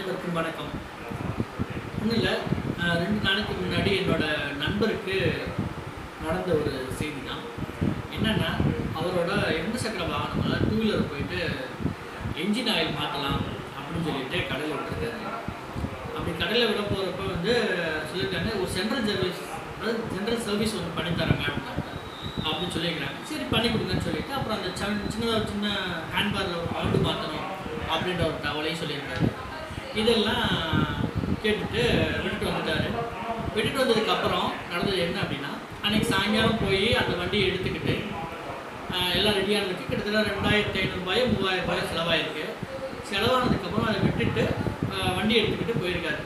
அனைவருக்கும் வணக்கம். ஒன்றும் இல்லை, 2 நாளைக்கு முன்னாடி என்னோட நண்பருக்கு நடந்த ஒரு செய்தி தான். என்னென்னா, அவரோட 2 சக்கர வாகனம், அதாவது 2 வீலர் போயிட்டு என்ஜின் ஆயில் மாற்றலாம் அப்படின்னு சொல்லிட்டு கடையில் விட்டுருக்காரு. அப்படி கடையில் விட போகிறப்ப சொல்லியிருக்காங்க, ஒரு ஜென்ரல் சர்வீஸ் ஒன்று பண்ணித்தராங்க அப்படின்னு சொல்லியிருக்கிறாங்க. சரி பண்ணி கொடுங்கன்னு சொல்லிட்டு அப்புறம் அந்த சின்னதாக ஒரு சின்ன ஹேண்ட்பாரில் ஒரு பவுண்டு மாற்றணும் அப்படின்ற ஒரு தகவலையும் சொல்லியிருக்காரு. இதெல்லாம் கேட்டுட்டு விட்டுட்டு வந்துட்டார். விட்டுட்டு வந்ததுக்கப்புறம் நடந்தது என்ன அப்படின்னா, அன்றைக்கி சாயங்காலம் போய் அந்த வண்டியை எடுத்துக்கிட்டு எல்லாம் ரெடியானதுக்கு கிட்டத்தட்ட 2500 3000 செலவாயிருக்கு. செலவானதுக்கப்புறம் அதை விட்டுட்டு வண்டி எடுத்துக்கிட்டு போயிருக்காரு.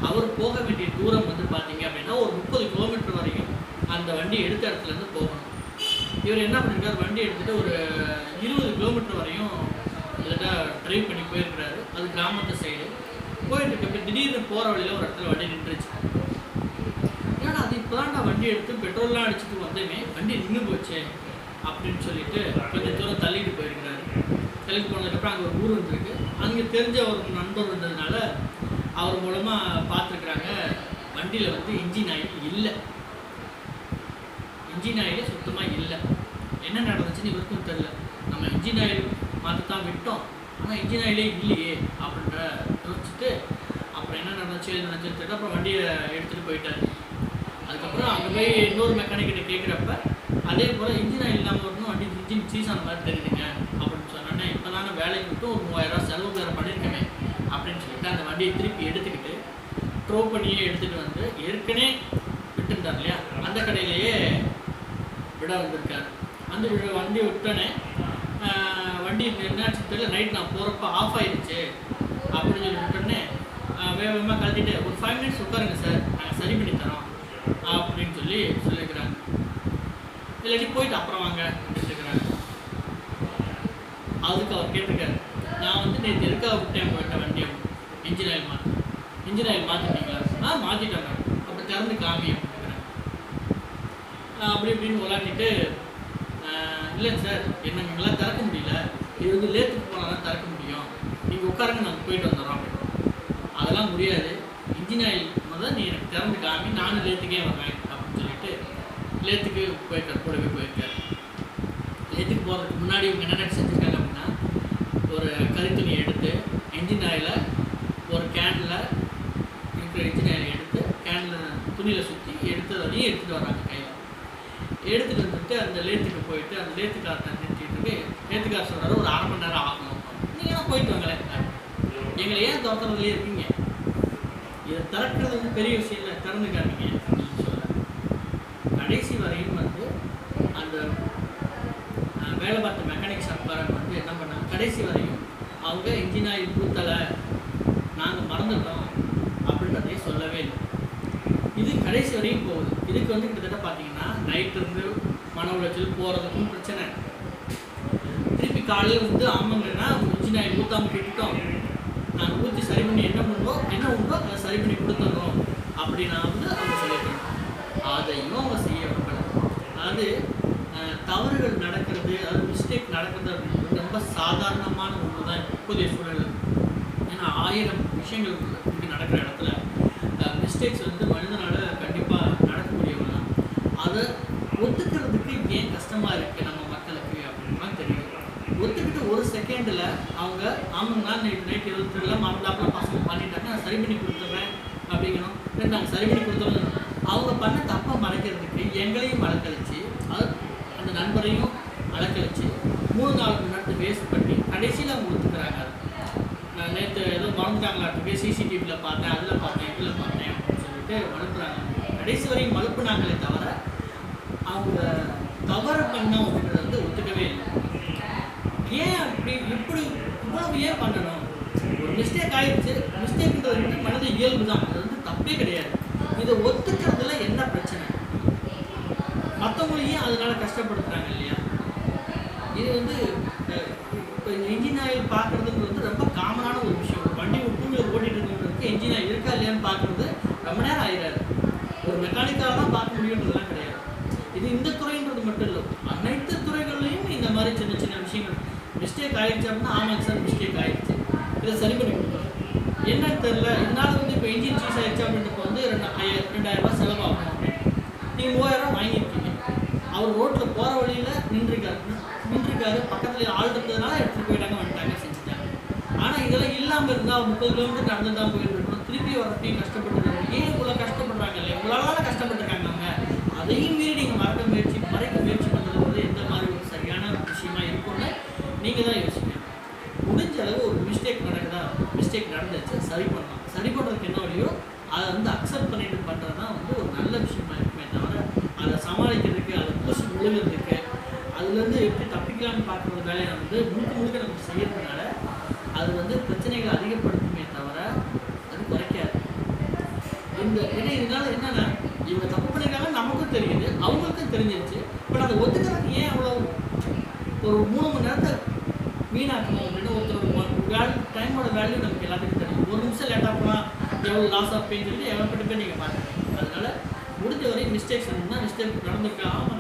அவர் போக வேண்டிய தூரம் பார்த்தீங்க அப்படின்னா ஒரு 30 கிலோமீட்டர் வரைக்கும் அந்த வண்டி எடுத்த இடத்துலேருந்து போகணும். இவர் என்ன பண்ணியிருக்காரு, வண்டி எடுத்துகிட்டு ஒரு 20 கிலோமீட்டர் வரையும் இதில் ட்ரைவ் பண்ணி போயிருக்கிறாரு. அது கிராமத்து சைடு போயிட்டு இருக்க திடீர்னு போகிற வழியில் ஒரு இடத்துல வண்டி நின்றுச்சு. ஏன்னா அது இப்போ தான் நான் வண்டி எடுத்து பெட்ரோல்லாம் அடிச்சுட்டு வந்தேமே, வண்டி நின்று போச்சு அப்படின்னு சொல்லிட்டு கொஞ்சம் தூரம் தள்ளிட்டு போயிருக்கிறாரு. தள்ளிட்டு போனதுக்கப்புறம் அங்கே ஒரு ஊர் வந்துருக்கு. அங்கே தெரிஞ்ச ஒரு நண்பர் இருந்ததுனால அவர் மூலமாக பார்த்துருக்குறாங்க, வண்டியில் இன்ஜின் ஆயில் இல்லை. இன்ஜின் ஆயிலே சுத்தமாக இல்லை. என்ன நடந்துச்சுன்னு இவருக்கும் தெரில. நம்ம இன்ஜின் ஆயில் மாற்றத்தான் விட்டோம், ஆனால் இன்ஜின் ஆயிலே இல்லையே அப்படின்ற யோசிச்சுட்டு அப்புறம் என்ன நடந்துச்சுன்னு தெரியல. அப்புறம் வண்டியை எடுத்துகிட்டு போயிட்டார். அதுக்கப்புறம் அங்கே போய் இன்னொரு மெக்கானிக்கிட்ட கேட்குறப்ப அதே போல் இன்ஜின் ஆயில் இல்லாமல் வரணும், வண்டி இன்ஜின் சீஸ் ஆன மாதிரி தெரியுதுங்க அப்படின்னு சொன்னோன்னே, இப்போ தானே வேலைக்கு விட்டு ஒரு 3000 செலவு வேறு பண்ணியிருக்கேன் அப்படின்னு சொல்லிட்டு அந்த வண்டியை திருப்பி எடுத்துக்கிட்டு ட்ரோ பண்ணியே எடுத்துகிட்டு வந்து ஏற்கனவே விட்டுருந்தார் இல்லையா, அந்த கடையிலேயே விட வந்திருக்காரு. அந்த வண்டி விட்டோன்னே வண்டி என்னாச்சு தெரியல, நைட் நான் போகிறப்ப ஆஃப் ஆகிடுச்சு அப்படின்னு சொல்லி விட்டோன்னே வேகமாக கழட்டிட்டு ஒரு 5 மினிட்ஸ் உட்காருங்க சார், நாங்கள் சரி பண்ணி தரோம் அப்படின்னு சொல்லியிருக்கிறாங்க. இல்லாட்டி போயிட்டு அப்புறம் வாங்க அப்படின்னு இருக்கிறாங்க. அதுக்கு அவர் கேட்டிருக்காரு, நான் நேற்று எதுக்காக விட்டேன் போயிட்ட வண்டியை, இன்ஜின் ஆயில் மாற்றிட்டீங்களா? மாற்றிட்டாங்க. அப்படி திறந்து காமி அப்படிங்கிறேன். அப்படி இப்படின்னு விளாண்டிட்டு, இல்லைங்க சார் எங்களால் திறக்க முடியல, இது லேத்துக்கு போனால் தான் திறக்க முடியும், நீங்கள் உட்காருங்க நாங்கள் போயிட்டு வந்துடுறோம் அப்படின்னு. அதெல்லாம் முடியாது, இன்ஜின் ஆயில் முதல்ல நீ எனக்கு திறந்து காமி, நானும் லேத்துக்கே வரேன் அப்படின்னு சொல்லிட்டு லேத்துக்கு போயிருக்கார். கூடவே போயிருக்காரு. லேத்துக்கு போகிறதுக்கு முன்னாடி இவங்க என்ன செஞ்சுருக்காங்க அப்படின்னா, ஒரு கரித்துணி எடுத்து இன்ஜின் ஆயிலை ஒரு கேனில் இருக்கிற இன்ஜின் ஆயிலை எடுத்து கேனில் துணியில் சுற்றி எடுத்ததையும் எடுத்துகிட்டு வராங்க கையில். எடுத்துகிட்டு வந்துட்டு அந்த லேத்துக்கு போயிட்டு அந்த லேத்துக்காரத்தை நிறுத்திட்டு லேத்துக்கார சொல்கிறாரு, ஒரு 1/2 மணி நேரம் ஆகணும், நீங்களாம் போயிட்டு வாங்களேன், எங்களை ஏன் திறக்கிறதுலேயே இருக்கீங்க, இதை திறக்கிறது பெரிய விஷயம் இல்லை, திறந்துக்காதீங்க அப்படின்னு சொல்கிறார். கடைசி வரையும் அந்த வேலை பார்த்த மெக்கானிக் ஷாப்காரங்க என்ன பண்ணாங்க, கடைசி வரையும் அவங்க இன்ஜின் ஆயில் ஊற்றலை, நாங்கள் மறந்துட்டோம் அப்படின்றதே சொல்லவே இல்லை. இது கடைசி வரையும் போகுது. இதுக்கு கிட்டத்தட்ட பார்த்தீங்கன்னா நைட்டு இருந்து மன உளைச்சல் போகிறதுக்கும் பிரச்சனை. திருப்பி காலையில் ஆமாங்கன்னா இன்ஜின் ஆயில் ஊற்றாமல் விட்டுட்டோம், நாங்கள் ஊற்றி சரி பண்ணி என்ன உண்டோ அதை சரி பண்ணி கொடுத்துட்றோம் அப்படின்னா அவங்க சொல்லியிருக்காங்க. அதையும் அவங்க செய்ய விடப்பட. அதாவது தவறுகள் நடக்கிறது, அதாவது மிஸ்டேக் நடக்கிறது அப்படின்றது ரொம்ப சாதாரணமான ஒன்று தான் இப்போதைய சூழல். ஏன்னா 1000 விஷயங்கள் நடக்கிற இடத்துல மிஸ்டேக்ஸ் மனிதனால் கண்டிப்பாக நடக்கக்கூடியவங்க தான். அதை ஒத்துக்கிறதுக்கு ஏன் கஷ்டமாக இருக்குது நம்ம மக்களுக்கு அப்படின்லாம் தெரியும். ஒத்துக்கிட்டு ஒரு செகண்டில் அவங்க ஆமாங்கண்ணா நைட் 23 மறந்தாப்பெல்லாம் பசங்க பண்ணிட்டாங்க, நான் சரி பண்ணி கொடுத்துட்றேன் அப்படிங்கணும். நாங்கள் சரி பண்ணி கொடுத்துறோம். அவங்க பண்ண தப்பை மறைக்கிறதுக்கு எங்களையும் வளர்க்கழிச்சு, அது அந்த நண்பரையும் வளர்க்கழிச்சு 3-4 மணி நேரத்தை வேஸ்ட் பண்ணி கடைசியில் அவங்க ஒத்துக்கிறாங்க. நான் நேற்று ஏதோ மறந்துட்டாங்களாட்டுக்கு, சிசிடிவியில் பார்த்தேன், அதில் பார்த்தேன், இதில் பார்த்தேன் அப்படின்னு சொல்லிட்டு மழுப்புறாங்க. கடைசி வரையும் மழுப்புனாங்களே தவிர அவங்க தவறு பண்ணால் ஒத்துக்கவே இல்லை. ஏன் அப்படி இப்படி இவ்வளவு ஏன் பண்ணணும்? ஒரு மிஸ்டேக் ஆகிடுச்சு, மிஸ்டேக்ன்றது மனது இயல்பு தான், அது தப்பே கிடையாது. இதை ஒத்துக்கிறதுல என்ன பிரச்சனை? மற்றவங்களையும் அதனால கஷ்டப்படுத்துகிறாங்க இல்லையா? இது இப்போ இன்ஜின் ஆயில் பார்க்குறதுன்றது ரொம்ப காமனான ஒரு விஷயம். ஒரு வண்டி 2 வீலர் ஓட்டிகிட்டு இருக்கிறதுக்கு இன்ஜின் ஆயில் இருக்கா இல்லையான்னு பார்க்குறது ரொம்ப நேரம் ஆயிடாது. ஒரு மெக்கானிக்காக தான் பார்க்க முடியுன்றதுலாம் கிடையாது. இது இந்த துறைன்றது மட்டும் இல்லை, அனைத்து துறைகள்லையும் இந்த மாதிரி சின்ன சின்ன விஷயங்கள் மிஸ்டேக் ஆகிடுச்சு அப்படின்னா, ஆமாங்க சார் மிஸ்டேக் ஆகிடுச்சு, இதை சரி பண்ணி கொடுக்குறோம் என்னன்னு தெரியல, இதனால வந்து இப்போ இன்ஜின் சீஸ் ஆயிடுச்சு அப்படின்றப்ப வந்து 2000 செலவாகும் அப்படின்னு நீங்கள் 3000 வாங்கியிருக்கீங்க. அவர் ரோட்டில் போகிற வழியில் நின்றுருக்காரு, பக்கத்தில் ஆள் இருந்ததுனால எடுத்துகிட்டு போயிட்டாங்க, வந்துட்டாங்க, செஞ்சுட்டாங்க. ஆனால் இதெல்லாம் இல்லாமல் இருந்தால் 30 கிலோமீட்டர் நடந்து தான் போயிருக்கணும், திருப்பி வரப்பையும் கஷ்டப்பட்டு ஏன் இவ்வளோ கஷ்டப்படுறாங்க இல்லையா? உங்களால் கஷ்டப்பட்டுருக்காங்க அவங்க. அதையும் மீறி நீங்கள் மறைக்க முயற்சி பண்ணுறது வந்து எந்த மாதிரி ஒரு சரியான விஷயமா இருக்கும்னு நீங்கள் தான் யோசிக்கணும். முடிஞ்ச அளவு ஒரு மிஸ்டேக் நடந்துச்சு, சரி பண்ணலாம். சரி பண்ணுறதுக்கு என்ன வழியோ அதை வந்து அக்செப்ட் பண்ணிட்டு பண்ணுறது தான் வந்து ஒரு நல்ல விஷயமா இருக்குமே தவிர, அதை சமாளிக்கிறதுக்கு, அதை பூசி முழுகிறதுக்கு, அதுலேருந்து எப்படி தப்பிக்கலாம்னு பார்க்குறது வேலையை வந்து முழுக்க நம்ம செய்யறதுனால அது வந்து பிரச்சனைகளை அதிகப்படுத்துமே தவிர அது குறைக்காது. இதனால என்னன்னா, இவங்க தப்பு பண்ணிருக்காங்க நமக்கும் தெரியுது, அவங்களுக்கும் தெரிஞ்சிருச்சு. பட் அதை ஒத்துக்கிறாங்க. ஏன் அவ்வளோ ஒரு 3 மணி நேரத்தை வீணாக்கணும் அப்படின்னு ஒருத்தரோட டைமோட வேல்யூ நமக்கு எல்லாத்துக்கும் தெரியும். 1 நிமிஷம் லேட்டாக போனால் எவ்வளோ லாஸ் ஆஃப் பெயின் சொல்லி எவ்வளோ பேர் நீங்கள் பார்க்குறீங்க. அதனால முடிஞ்ச வரையும் மிஸ்டேக்ஸ் இருந்தால் மிஸ்டேக் நடந்திருக்கா, ஆமாம்